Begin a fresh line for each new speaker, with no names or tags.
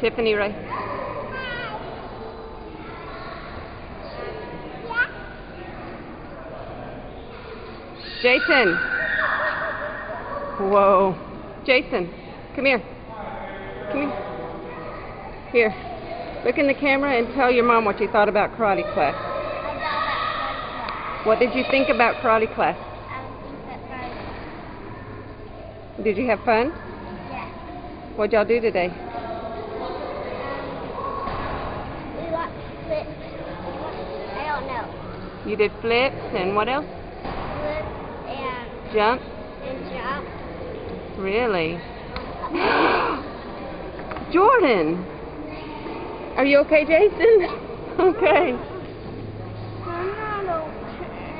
Tiffany, right? Jason. Whoa. Jason, come here. Come here. Here. Look in the camera and tell your mom what you thought about karate class. What did you think about karate class? Did you have fun?
Yeah.
What'd y'all do today?
We got flips. I don't know.
You did flips and what else?
Flips and
Jump?
jump.
Really? Jordan! Are you okay, Jason? Okay.